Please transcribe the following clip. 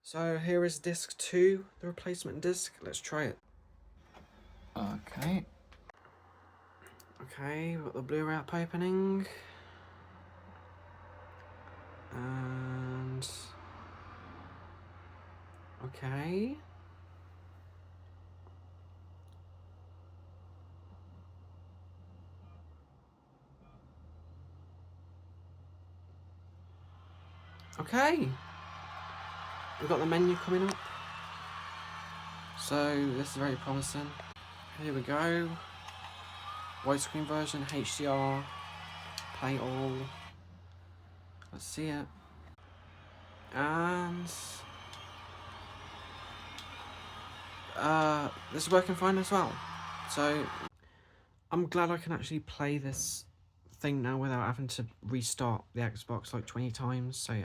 So here is disc 2, the replacement disc. Let's try it. Okay. Okay, we've got the Blu-ray app opening. And... okay. Okay. We've got the menu coming up. So this is very promising. Here we go. Widescreen version, HDR, play all. Let's see it. And this is working fine as well. So I'm glad I can actually play this thing now without having to restart the Xbox like 20 times. So